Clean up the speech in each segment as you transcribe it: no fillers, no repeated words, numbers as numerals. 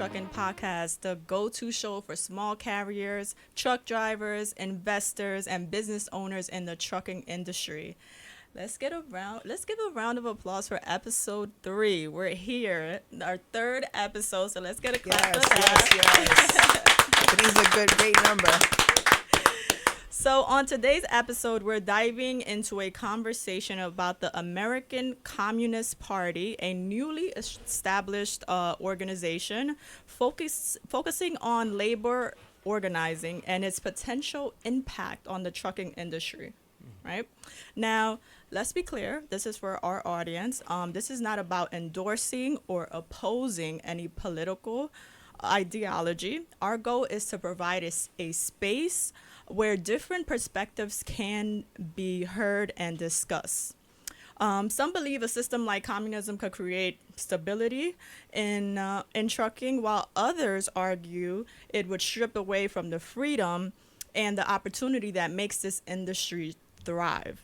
Trucking Podcast, the go-to show for small carriers, truck drivers, investors, and business owners in the trucking industry. Let's give a round of applause for episode 3. We're here, our third episode, so let's get a clap for that. Yes. It is a great number. So on today's episode, we're diving into a conversation about the American Communist Party, a newly established organization focusing on labor organizing and its potential impact on the trucking industry. Right? Now, let's be clear. This is for our audience. This is not about endorsing or opposing any political ideology. Our goal is to provide a space where different perspectives can be heard and discussed. Some believe a system like communism could create stability in trucking, while others argue it would strip away from the freedom and the opportunity that makes this industry thrive.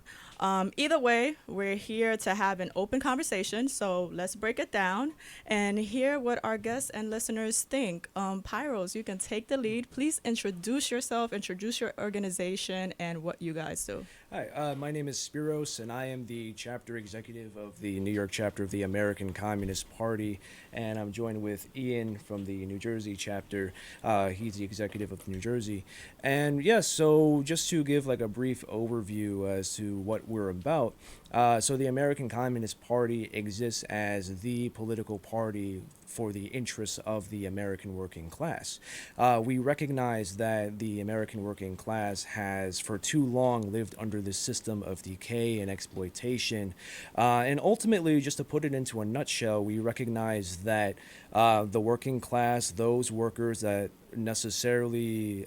Either way, we're here to have an open conversation, so let's break it down and hear what our guests and listeners think. Pyros, you can take the lead. Please introduce yourself, introduce your organization, and what you guys do. Hi, my name is Spiros, and I am the chapter executive of the New York chapter of the American Communist Party, and I'm joined with Ian from the New Jersey chapter. He's the executive of New Jersey. And yes, so just to give like a brief overview as to what we're about. So the American Communist Party exists as the political party for the interests of the American working class. We recognize that the American working class has for too long lived under this system of decay and exploitation. And ultimately, just to put it into a nutshell, we recognize that the working class, those workers that necessarily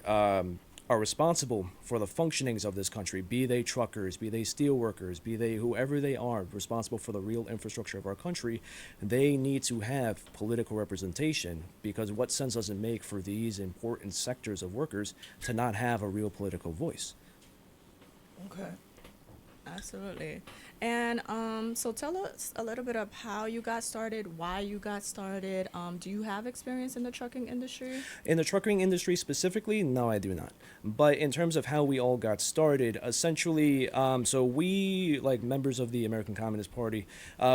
are responsible for the functionings of this country, be they truckers, be they steel workers, be they whoever they are, responsible for the real infrastructure of our country, they need to have political representation, because what sense does it make for these important sectors of workers to not have a real political voice? Okay. Absolutely. And so tell us a little bit of how you got started, why you got started. Do you have experience in the trucking industry? In the trucking industry specifically, no, I do not. But in terms of how we all got started, essentially, so we, like members of the American Communist Party,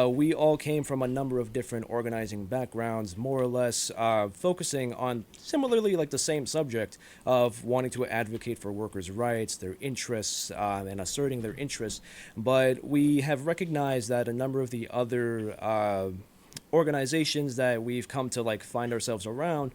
we all came from a number of different organizing backgrounds, more or less focusing on similarly like the same subject of wanting to advocate for workers' rights, their interests, and asserting their interests. But we have recognized that a number of the other organizations that we've come to like find ourselves around,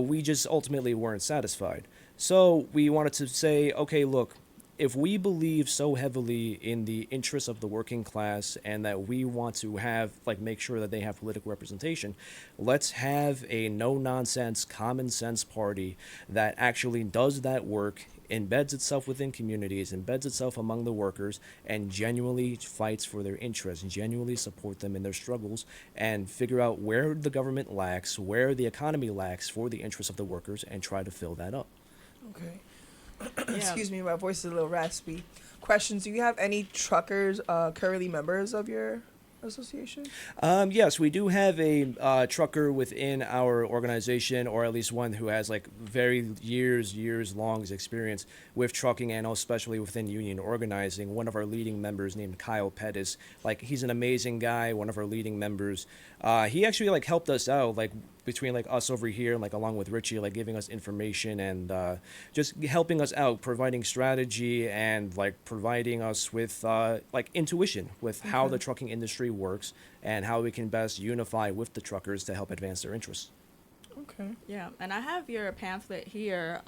we just ultimately weren't satisfied. So we wanted to say, okay, look, if we believe so heavily in the interests of the working class and that we want to have, like, make sure that they have political representation, let's have a no-nonsense, common-sense party that actually does that work, embeds itself within communities, embeds itself among the workers, and genuinely fights for their interests, genuinely support them in their struggles, and figure out where the government lacks, where the economy lacks for the interests of the workers, and try to fill that up. Okay. Yeah. Excuse me, my voice is a little raspy. Questions. Do you have any truckers currently members of your association? Yes, we do have a trucker within our organization, or at least one who has like very years long experience with trucking, and especially within union organizing. One of our leading members named Kyle Pettis, like, he's an amazing guy, one of our leading members. He actually like helped us out, like between like us over here and like along with Richie, like giving us information and just helping us out, providing strategy and like providing us with like intuition with how the trucking industry works and how we can best unify with the truckers to help advance their interests. Okay. Yeah, and I have your pamphlet here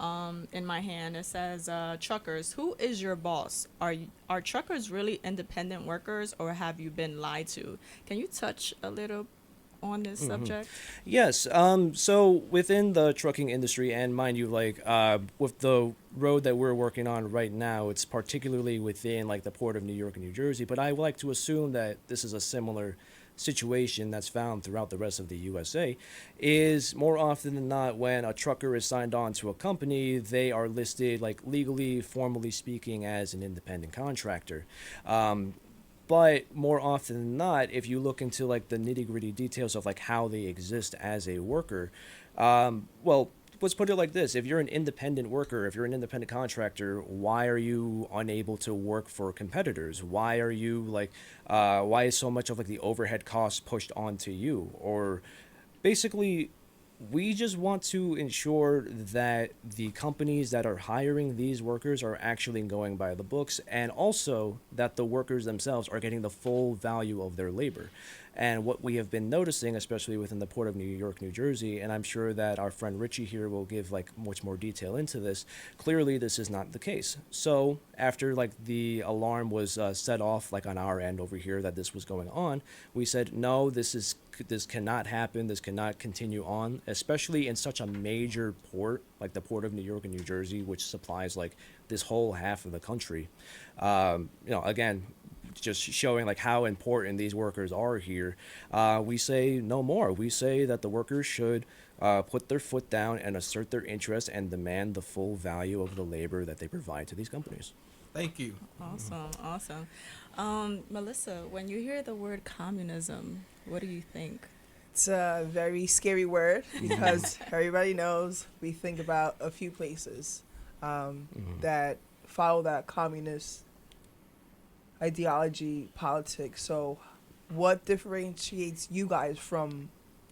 in my hand. It says, truckers, who is your boss? Are truckers really independent workers, or have you been lied to? Can you touch a little on this subject? Yes. So within the trucking industry, and mind you, like with the road that we're working on right now, it's particularly within like the port of New York and New Jersey. But I would like to assume that this is a similar situation that's found throughout the rest of the USA. Is more often than not, when a trucker is signed on to a company, they are listed like legally, formally speaking, as an independent contractor. But more often than not, if you look into like the nitty gritty details of like how they exist as a worker, well, let's put it like this: if you're an independent worker, if you're an independent contractor, why are you unable to work for competitors? Why are you like, why is so much of like the overhead costs pushed onto you? Or basically, we just want to ensure that the companies that are hiring these workers are actually going by the books, and also that the workers themselves are getting the full value of their labor. And what we have been noticing, especially within the port of New York, New Jersey, and I'm sure that our friend Richie here will give like much more detail into this, clearly this is not the case. So after like the alarm was set off like on our end over here that this was going on, we said, no, this cannot happen. This cannot continue on, especially in such a major port like the port of New York and New Jersey, which supplies like this whole half of the country. Again, just showing like how important these workers are here. We say no more. We say that the workers should put their foot down and assert their interest and demand the full value of the labor that they provide to these companies. Thank you. Awesome, awesome. Melissa, when you hear the word communism, what do you think? It's a very scary word because everybody knows we think about a few places that follow that communist ideology, politics. So, what differentiates you guys from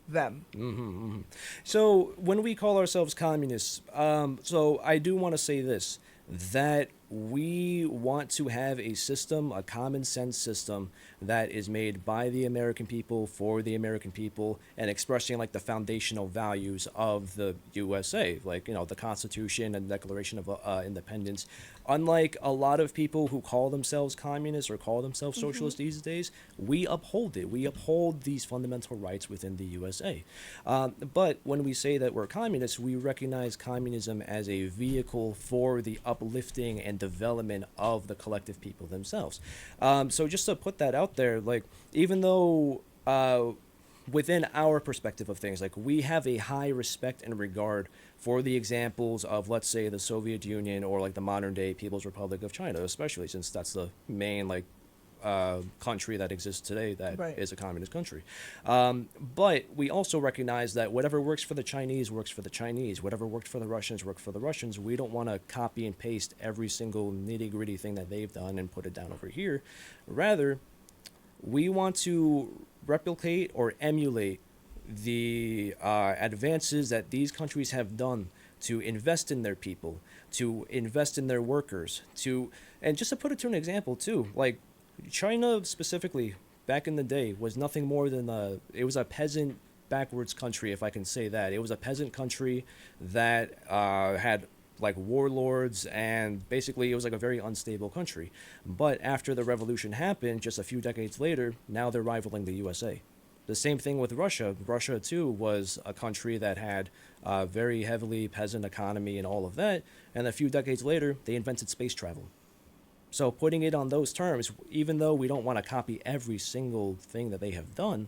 them? So when we call ourselves communists, so I do want to say this, that we want to have a system, a common sense system that is made by the American people for the American people and expressing like the foundational values of the USA, like, the Constitution and Declaration of Independence. Unlike a lot of people who call themselves communists or call themselves socialists these days, we uphold it. We uphold these fundamental rights within the USA. But when we say that we're communists, we recognize communism as a vehicle for the uplifting and development of the collective people themselves. So just to put that out there, like, even though within our perspective of things, like, we have a high respect and regard for the examples of, let's say, the Soviet Union or like the modern day People's Republic of China, especially since that's the main like country that exists today that is a communist country. But we also recognize that whatever works for the Chinese works for the Chinese. Whatever worked for the Russians worked for the Russians. We don't want to copy and paste every single nitty gritty thing that they've done and put it down over here. Rather, we want to replicate or emulate the advances that these countries have done to invest in their people, to invest in their workers, and just to put it to an example too, like China specifically back in the day was nothing more than it was a peasant backwards country, if I can say that. It was a peasant country that had like warlords, and basically it was like a very unstable country. But after the revolution happened, just a few decades later, now they're rivaling the USA. The same thing with Russia. Russia, too, was a country that had a very heavily peasant economy and all of that. And a few decades later, they invented space travel. So putting it on those terms, even though we don't want to copy every single thing that they have done,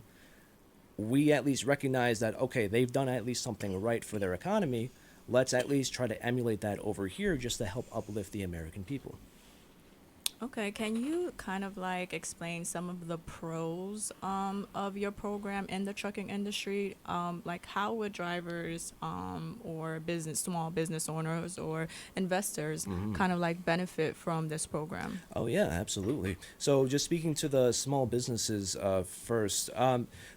we at least recognize that, okay, they've done at least something right for their economy. Let's at least try to emulate that over here just to help uplift the American people. Okay, can you kind of like explain some of the pros of your program in the trucking industry? Like, how would drivers or small business owners or investors kind of like benefit from this program? Oh, yeah, absolutely. So just speaking to the small businesses first.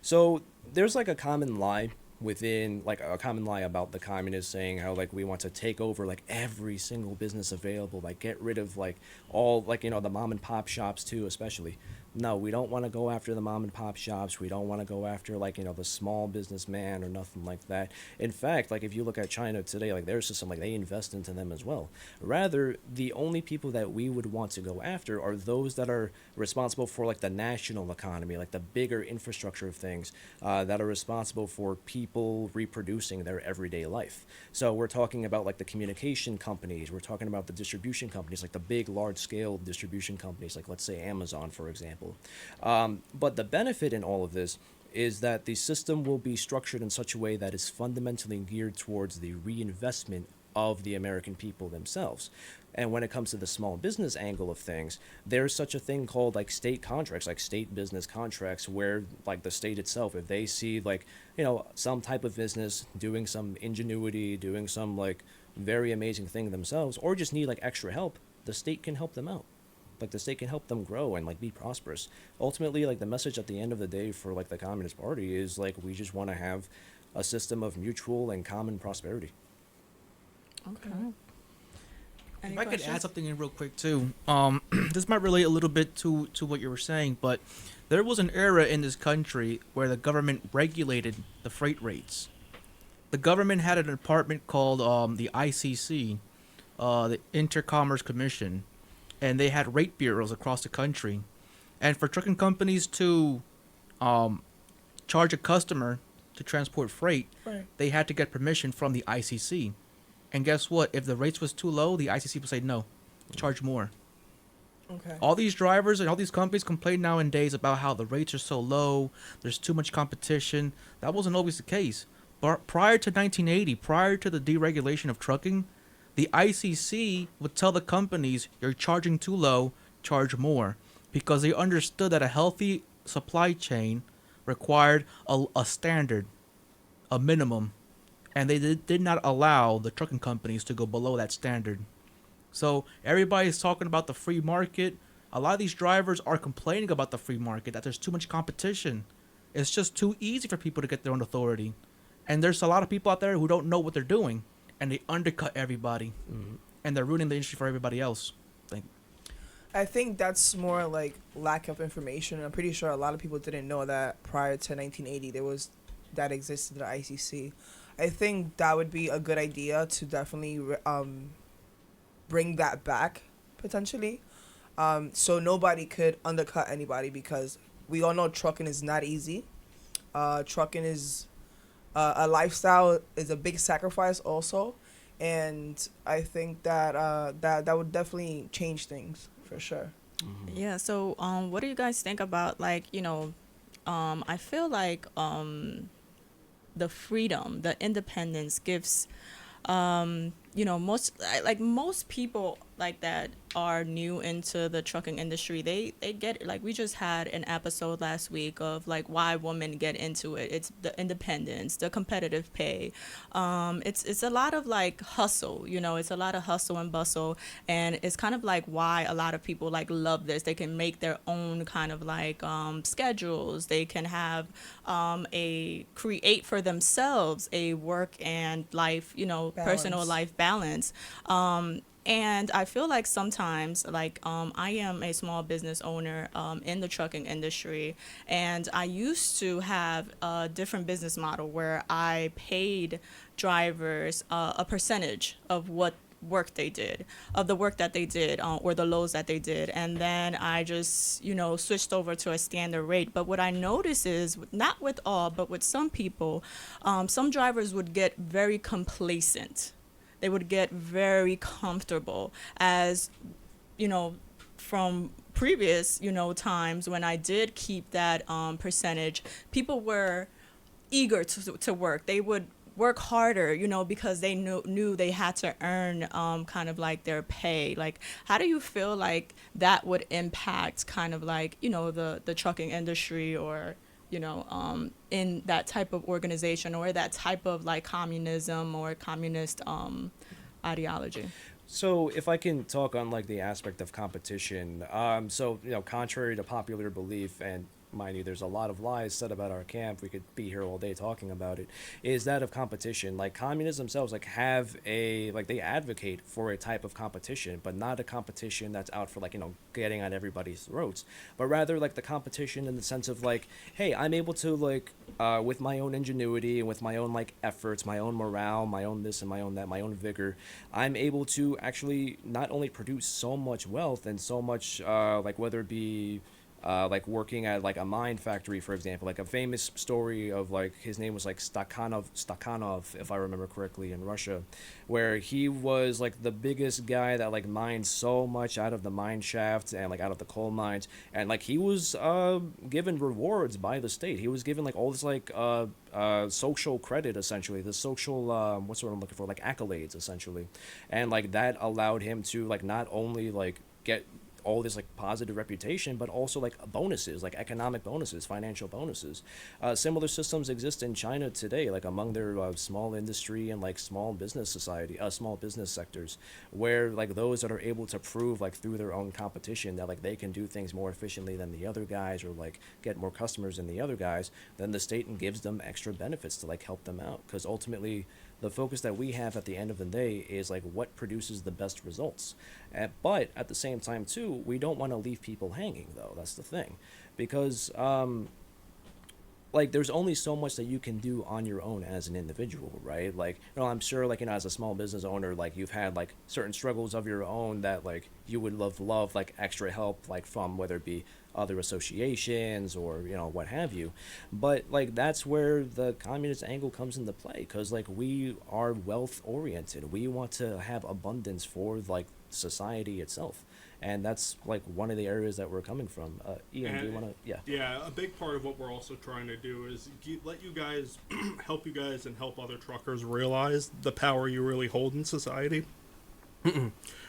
So there's like a common lie about the communists saying how like we want to take over like every single business available, like get rid of like all like the mom and pop shops too, especially. No, we don't want to go after the mom and pop shops. We don't want to go after like the small businessman or nothing like that. In fact, like if you look at China today, like their system, like they invest into them as well. Rather, the only people that we would want to go after are those that are responsible for like the national economy, like the bigger infrastructure of things that are responsible for people reproducing their everyday life. So we're talking about like the communication companies. We're talking about the distribution companies, like the big, large-scale distribution companies, like let's say Amazon, for example. But the benefit in all of this is that the system will be structured in such a way that is fundamentally geared towards the reinvestment of the American people themselves. And when it comes to the small business angle of things, there's such a thing called like state contracts, like state business contracts, where like the state itself, if they see like, some type of business doing some ingenuity, doing some like very amazing thing themselves, or just need like extra help, the state can help them out. Like the state can help them grow and like be prosperous. Ultimately, like the message at the end of the day for like the Communist Party is like we just want to have a system of mutual and common prosperity. Okay. Any If I could questions? add something in real quick too, this might relate a little bit to what you were saying, but there was an era in this country where the government regulated the freight rates. The government had an department called the ICC, the Intercommerce Commission, and they had rate bureaus across the country. And for trucking companies to charge a customer to transport freight, Right. they had to get permission from the ICC. And guess what? If the rates was too low, the ICC would say no, charge more. Okay. All these drivers and all these companies complain nowadays about how the rates are so low, there's too much competition. That wasn't always the case. But prior to 1980, prior to the deregulation of trucking, the ICC would tell the companies, you're charging too low, charge more. Because they understood that a healthy supply chain required a standard, a minimum. And they did not allow the trucking companies to go below that standard. So everybody's talking about the free market. A lot of these drivers are complaining about the free market, that there's too much competition. It's just too easy for people to get their own authority. And there's a lot of people out there who don't know what they're doing, and they undercut everybody. Mm-hmm. And they're ruining the industry for everybody else. I think that's more like lack of information. I'm pretty sure a lot of people didn't know that prior to 1980 that existed the ICC. I think that would be a good idea to definitely bring that back potentially, so nobody could undercut anybody, because we all know trucking is not easy. Trucking is a lifestyle, is a big sacrifice also, and I think that that would definitely change things for sure. Yeah. So, what do you guys think about like I feel like the freedom, the independence gives most people like that are new into the trucking industry, they get, like, we just had an episode last week of like why women get into it. It's the independence, the competitive pay. It's a lot of like hustle, it's a lot of hustle and bustle, and it's kind of like why a lot of people like love this. They can make their own kind of like schedules. They can have create for themselves a work and life, personal Balance. life balance. And I feel like sometimes, like, I am a small business owner in the trucking industry, and I used to have a different business model where I paid drivers a percentage of what work they did, of the work that they did, or the loads that they did, and then I just switched over to a standard rate. But what I notice is, not with all, but with some people, some drivers would get very complacent. They would get very comfortable, as from previous times when I did keep that percentage. People were eager to work. They would work harder, because they knew they had to earn kind of like their pay. Like, how do you feel like that would impact kind of like the trucking industry, or in that type of organization, or that type of like communism or communist ideology? So if I can talk on like the aspect of competition, contrary to popular belief, and mind you, there's a lot of lies said about our camp, we could be here all day talking about it, is that of competition. Like, communists themselves like have they advocate for a type of competition, but not a competition that's out for like getting on everybody's throats, but rather like the competition in the sense of like, hey, I'm able to like with my own ingenuity and with my own like efforts, my own morale, my own this and my own that, my own vigor, I'm able to actually not only produce so much wealth and so much like, whether it be like working at like a mine factory, for example. Like a famous story of like his name was like Stakhanov, if I remember correctly, in Russia, where he was like the biggest guy that like mined so much out of the mine shafts and like out of the coal mines, and like he was given rewards by the state. He was given like all this like social credit, essentially, the social what's what I'm looking for, like accolades, essentially, and like that allowed him to like not only like get all this like positive reputation, but also like bonuses, like economic bonuses, financial bonuses. Similar systems exist in China today, like among their small industry and like small business society, small business sectors, where like those that are able to prove like through their own competition that like they can do things more efficiently than the other guys, or like get more customers than the other guys, then the state gives them extra benefits to like help them out, because ultimately the focus that we have at the end of the day is like what produces the best results. But at the same time too, we don't want to leave people hanging, though. That's the thing, because like there's only so much that you can do on your own as an individual, right? Like, you know, I'm sure like, you know, as a small business owner, like you've had like certain struggles of your own that like you would love like extra help like from, whether it be other associations or, you know, what have you. But like that's where the communist angle comes into play, because like we are wealth oriented, we want to have abundance for like society itself, and that's like one of the areas that we're coming from. Ian, do you want to? Yeah. Yeah, a big part of what we're also trying to do is let you guys, help you guys and help other truckers realize the power you really hold in society.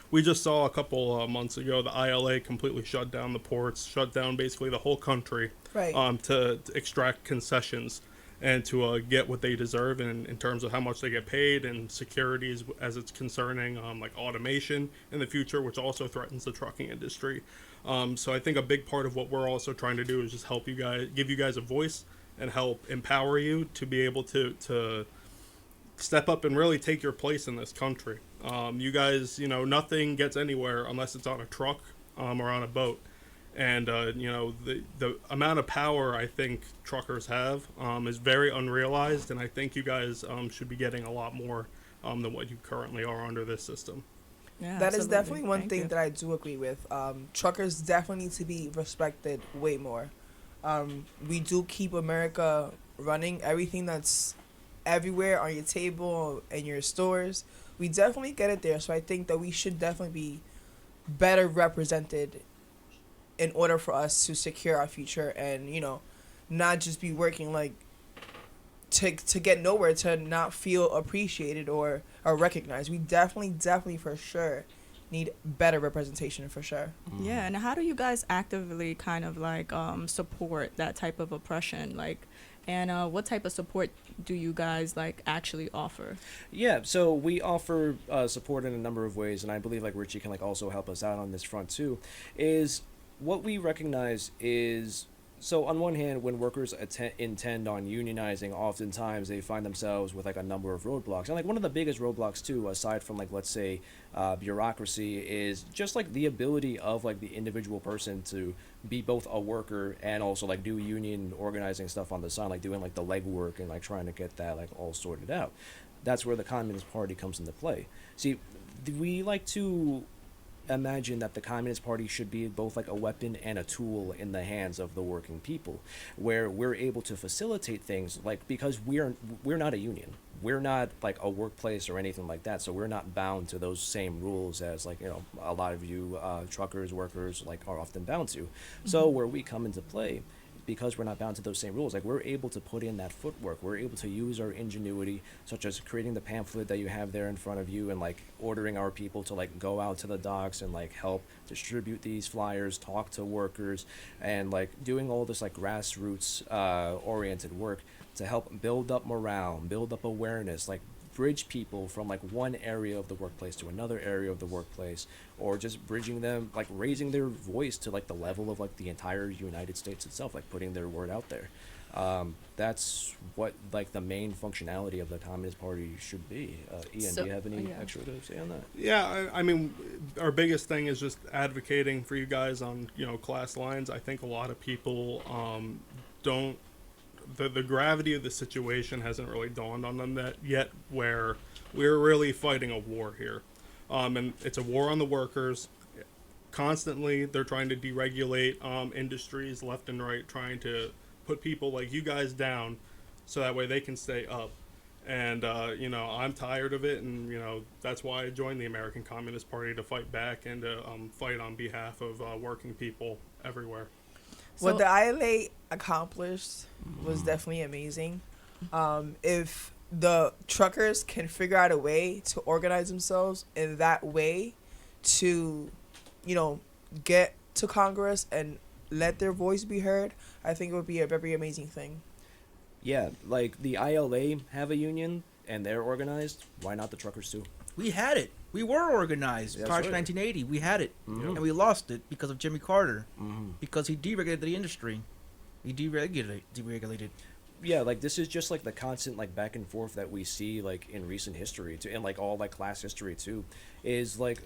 We just saw a couple months ago the ILA completely shut down the ports, shut down basically the whole country, Right. to extract concessions and to get what they deserve in terms of how much they get paid, and securities as it's concerning like automation in the future, which also threatens the trucking industry. So I think a big part of what we're also trying to do is just help you guys, give you guys a voice and help empower you to be able to step up and really take your place in this country. You guys, you know, nothing gets anywhere unless it's on a truck or on a boat. And, you know, the amount of power I think truckers have is very unrealized. And I think you guys should be getting a lot more than what you currently are under this system. Yeah, That is absolutely. definitely one Thank thing you. that I do agree with. Truckers definitely need to be respected way more. We do keep America running. Everything that's everywhere on your table and your stores, we definitely get it there. So I think that we should definitely be better represented in order for us to secure our future, and, you know, not just be working like to get nowhere, to not feel appreciated or recognized. We definitely for sure need better representation, for sure. Yeah, and how do you guys actively kind of like support that type of oppression? Like, and what type of support do you guys like actually offer? Yeah, so we offer support in a number of ways, and I believe like Richie can like also help us out on this front too. Is what we recognize is, so on one hand, when workers intend on unionizing, oftentimes they find themselves with like a number of roadblocks, and like one of the biggest roadblocks too, aside from like let's say bureaucracy, is just like the ability of like the individual person to be both a worker and also like do union organizing stuff on the side, like doing like the legwork and like trying to get that like all sorted out. That's where the Communist Party comes into play. See, we like to imagine that the Communist Party should be both like a weapon and a tool in the hands of the working people, where we're able to facilitate things, like because we're not a union, we're not like a workplace or anything like that, so we're not bound to those same rules as like, you know, a lot of you truckers, workers like are often bound to. So where we come into play, because we're not bound to those same rules, like we're able to put in that footwork, we're able to use our ingenuity, such as creating the pamphlet that you have there in front of you, and like ordering our people to like go out to the docks and like help distribute these flyers, talk to workers, and like doing all this like grassroots oriented work to help build up morale, build up awareness, like bridge people from like one area of the workplace to another area of the workplace, or just bridging them, like raising their voice to like the level of like the entire United States itself, like putting their word out there. That's what like the main functionality of the Communist Party should be. Ian, So- do you have any yeah. extra to say on that? Yeah, I mean, our biggest thing is just advocating for you guys on, you know, class lines. I think a lot of people don't, the gravity of the situation hasn't really dawned on them that yet, where we're really fighting a war here. And it's a war on the workers. constantly they're trying to deregulate industries left and right, trying to put people like you guys down so that way they can stay up. And I'm tired of it, and that's why I joined the American Communist Party, to fight back and to fight on behalf of working people everywhere. What the ILA accomplished was definitely amazing. If the truckers can figure out a way to organize themselves in that way to, get to Congress and let their voice be heard, I think it would be a very amazing thing. Yeah, like the ILA have a union and they're organized. Why not the truckers too? We had it. We were organized That's prior to right. 1980. We had it, Mhm. and we lost it because of Jimmy Carter, Mm-hmm. because he deregulated the industry. He deregulated. Yeah, like this is just like the constant like back and forth that we see like in recent history too, and like all like class history too, is like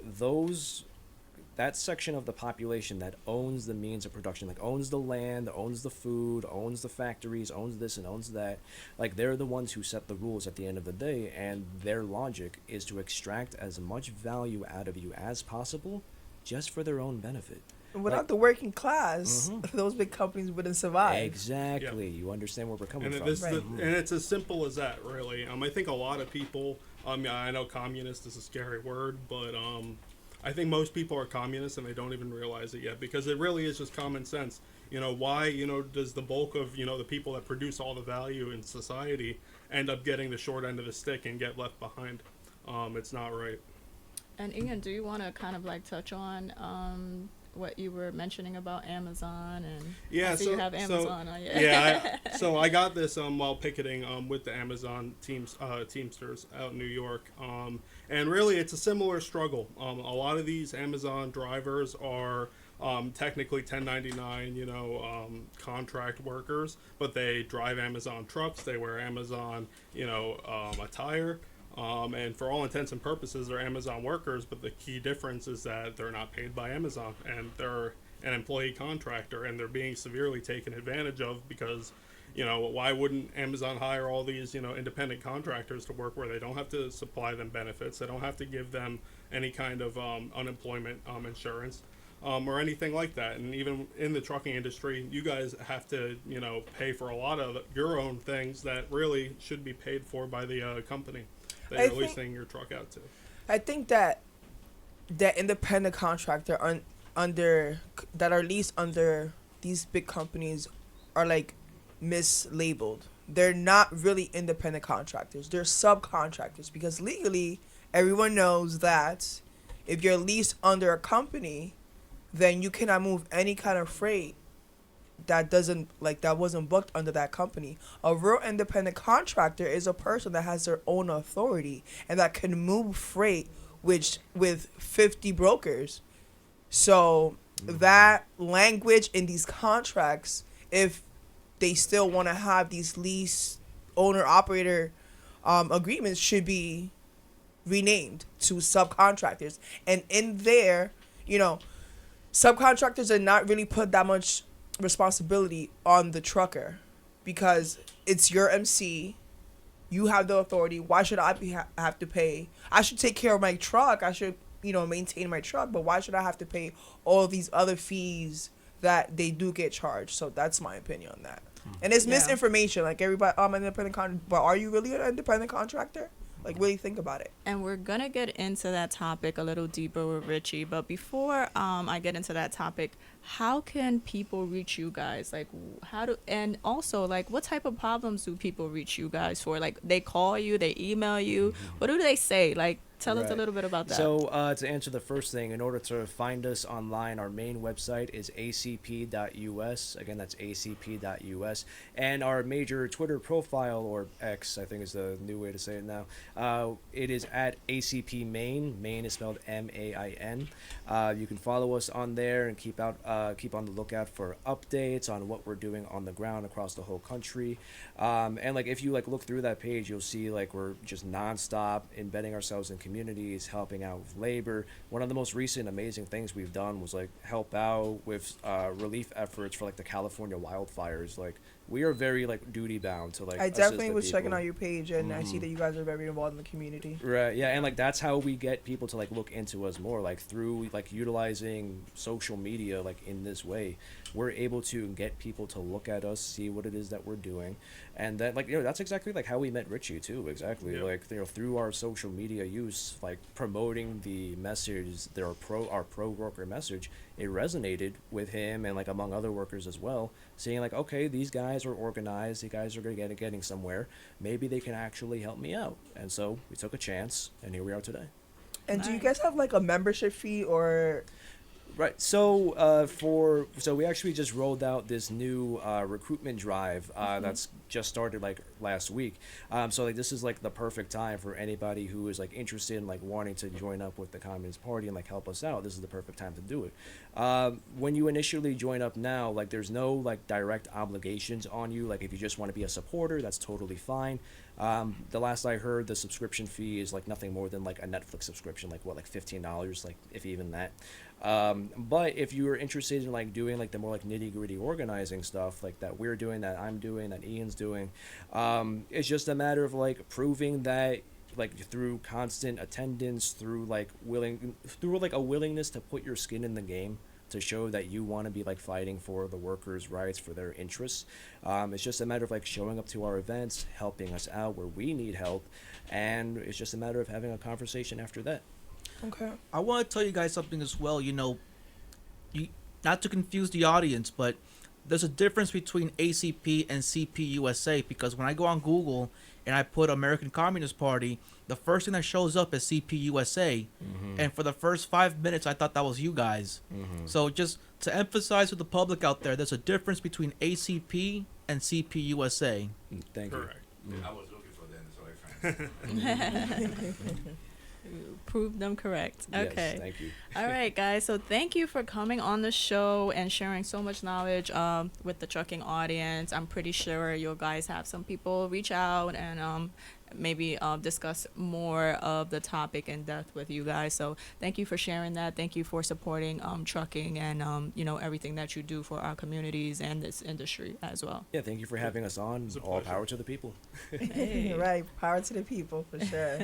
that section of the population that owns the means of production, like owns the land, owns the food, owns the factories, owns this and owns that, like they're the ones who set the rules at the end of the day, and their logic is to extract as much value out of you as possible just for their own benefit. And without Like- the working class, Mhm. those big companies wouldn't survive. Exactly. You understand where we're coming And from. Right. and it's as simple as that, really. I think a lot of people. I know communist is a scary word, but I think most people are communists and they don't even realize it yet, because it really is just common sense. Why does the bulk of the people that produce all the value in society end up getting the short end of the stick and get left behind? It's not right. And Ian, do you want to kind of like touch on what you were mentioning about Amazon? And Yeah, I see you have Amazon on you. So I got this while picketing with the Amazon Teamsters out in New York, and really it's a similar struggle. A lot of these Amazon drivers are technically 1099, contract workers, but they drive Amazon trucks, they wear Amazon, attire. And for all intents and purposes, they're Amazon workers, but the key difference is that they're not paid by Amazon, and they're an employee contractor, and they're being severely taken advantage of because, why wouldn't Amazon hire all these, independent contractors to work where they don't have to supply them benefits, they don't have to give them any kind of unemployment insurance, or anything like that. And even in the trucking industry, you guys have to, pay for a lot of your own things that really should be paid for by the company that you're leasing your truck out to. I think that independent contractor that are leased under these big companies are like mislabeled. They're not really independent contractors. They're subcontractors, because legally everyone knows that if you're leased under a company, then you cannot move any kind of freight that wasn't booked under that company. A real independent contractor is a person that has their own authority and that can move freight with 50 brokers. So that language in these contracts, if they still want to have these lease owner operator agreements, should be renamed to subcontractors. And in there, subcontractors are not really put that much responsibility on the trucker, because it's your MC. You have the authority. Why should I have to pay? I should take care of my truck. I should, maintain my truck. But why should I have to pay all these other fees that they do get charged? So that's my opinion on that. And it's Yeah. misinformation. Like everybody, I'm an independent contractor. But are you really an independent contractor? Like, really think about it. And we're going to get into that topic a little deeper with Richie. But before I get into that topic, how can people reach you guys? Like, and also, like, what type of problems do people reach you guys for? Like, they call you, they email you. What do they say? Like, tell us a Right. little bit about that. So to answer the first thing, in order to find us online, our main website is acp.us. Again, that's acp.us. And our major Twitter profile, or X, I think is the new way to say it now, it is at ACP Main. Main is spelled MAIN. You can follow us on there and keep on the lookout for updates on what we're doing on the ground across the whole country. And like if you like look through that page, you'll see like we're just nonstop embedding ourselves in communities, helping out with labor. One of the most recent amazing things we've done was like help out with relief efforts for like the California wildfires. Like we are very like duty bound to like. I assist definitely the was checking people. out your page, and I see that you guys are very involved in the community. Right, yeah, and like that's how we get people to like look into us more, like through like utilizing social media like in this way. We're able to get people to look at us, see what it is that we're doing, and that like that's exactly like how we met Richie too. Exactly, Yeah. like through our social media use, like promoting the message, our pro worker message, it resonated with him and like among other workers as well, seeing like, okay, these guys are organized, these guys are getting somewhere, maybe they can actually help me out. And so we took a chance, and here we are today. And do you Nice. guys have like a membership fee or? Right. So so we actually just rolled out this new recruitment drive that's just started like last week. So like this is like the perfect time for anybody who is like interested in like wanting to join up with the Communist Party and like help us out. This is the perfect time to do it. When you initially join up now, like there's no like direct obligations on you. Like if you just want to be a supporter, that's totally fine. The last I heard, the subscription fee is like nothing more than like a Netflix subscription, like what, like $15, like if even that. But if you are interested in like doing like the more like nitty gritty organizing stuff like that we're doing, that I'm doing, that Ian's doing, it's just a matter of like proving that like through constant attendance, through like a willingness to put your skin in the game, to show that you want to be like fighting for the workers' rights, for their interests. It's just a matter of like showing up to our events, helping us out where we need help, and it's just a matter of having a conversation after that. Okay. I want to tell you guys something as well. Not to confuse the audience, but there's a difference between ACP and CPUSA, because when I go on Google and I put American Communist Party, the first thing that shows up is CPUSA. And for the first 5 minutes, I thought that was you guys. So just to emphasize to the public out there, there's a difference between ACP and CPUSA. Thank you. Correct. I was looking for them, so I found Prove them correct. Yes, Okay. thank you. All right, guys. So thank you for coming on the show and sharing so much knowledge with the trucking audience. I'm pretty sure you guys have some people reach out and maybe discuss more of the topic in depth with you guys. So thank you for sharing that. Thank you for supporting trucking and everything that you do for our communities and this industry as well. Yeah, thank you for having us on. It's a All pleasure. power to the people. Hey. Right. Power to the people for sure.